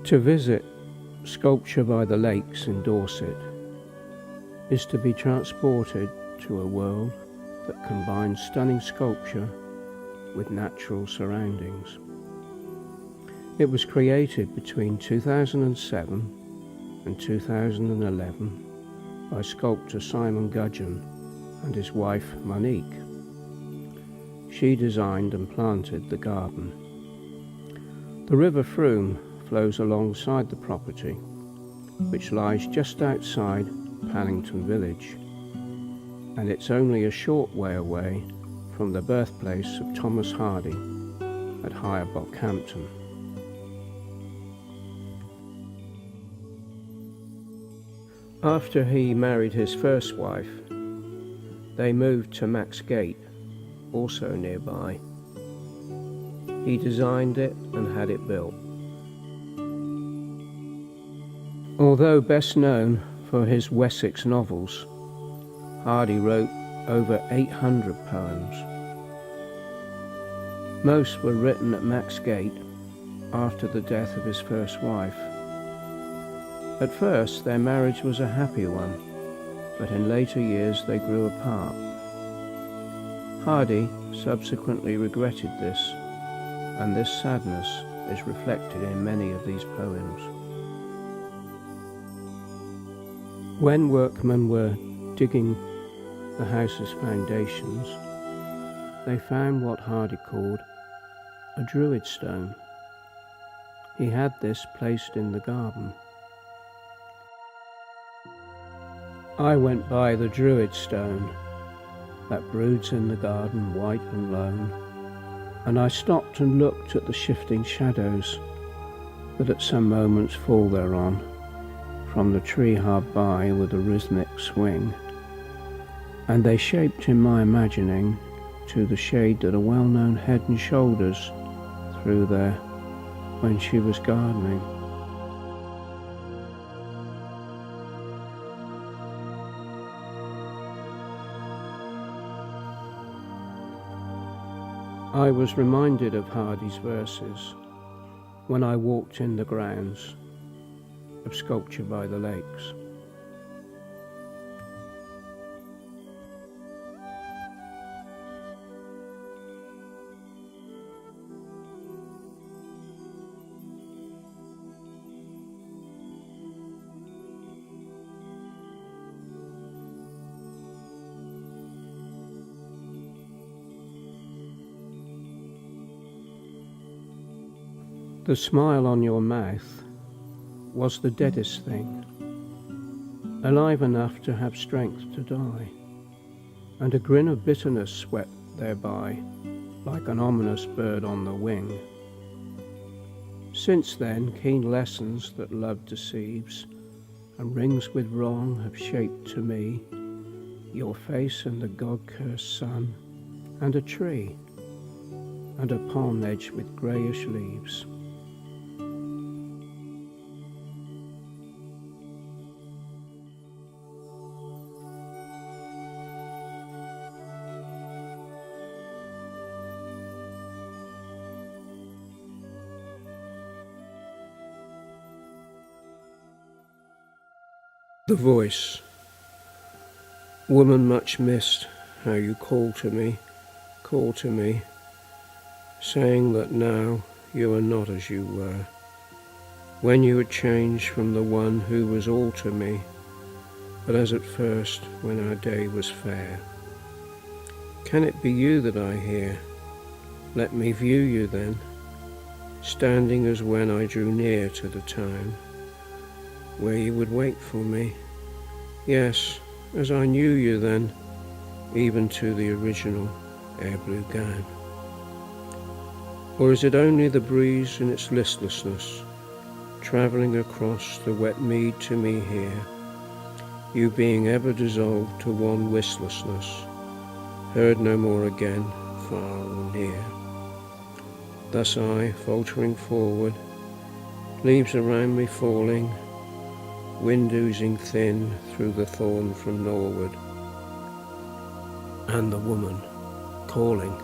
To visit Sculpture by the Lakes in Dorset is to be transported to a world that combines stunning sculpture with natural surroundings. It was created between 2007 and 2011 by sculptor Simon Gudgeon and his wife Monique. She designed and planted the garden. The River Frome flows alongside the property, which lies just outside Pallington Village, and it's only a short way away from the birthplace of Thomas Hardy at Higher Bockhampton. After he married his first wife, they moved to Max Gate, also nearby. He designed it and had it built. Although best known for his Wessex novels, Hardy wrote over 800 poems. Most were written at Max Gate after the death of his first wife. At first, their marriage was a happy one, but in later years they grew apart. Hardy subsequently regretted this, and this sadness is reflected in many of these poems. When workmen were digging the house's foundations, they found what Hardy called a druid stone. He had this placed in the garden. I went by the druid stone that broods in the garden white and lone, and I stopped and looked at the shifting shadows that at some moments fall thereon from the tree hard by with a rhythmic swing, and they shaped in my imagining to the shade that a well-known head and shoulders threw there when she was gardening. I was reminded of Hardy's verses when I walked in the grounds of Sculpture by the Lakes. The smile on your mouth was the deadest thing, alive enough to have strength to die, and a grin of bitterness swept thereby, like an ominous bird on the wing. Since then, keen lessons that love deceives and rings with wrong have shaped to me your face and the God-cursed sun, and a tree, and a pond edged with greyish leaves. The voice. Woman much missed, how you call to me, saying that now you are not as you were, when you had changed from the one who was all to me, but as at first when our day was fair. Can it be you that I hear? Let me view you then, standing as when I drew near to the town, where you would wait for me. Yes, as I knew you then, even to the original air blue gown. Or is it only the breeze in its listlessness, travelling across the wet mead to me here, you being ever dissolved to one listlessness, heard no more again, far or near. Thus I, faltering forward, leaves around me falling, wind oozing thin through the thorn from Norwood, and the woman calling.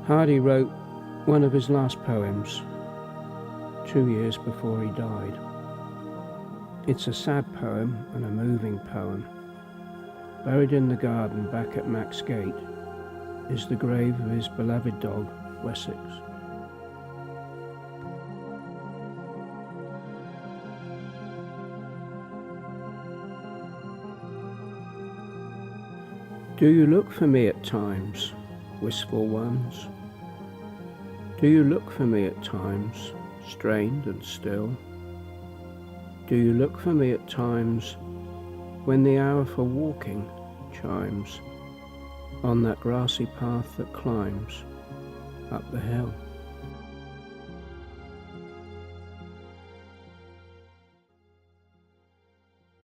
Hardy wrote one of his last poems 2 years before he died. It's a sad poem and a moving poem. Buried in the garden back at Max Gate is the grave of his beloved dog, Wessex. Do you look for me at times, wistful ones? Do you look for me at times, strained and still? Do you look for me at times when the hour for walking chimes on that grassy path that climbs up the hill?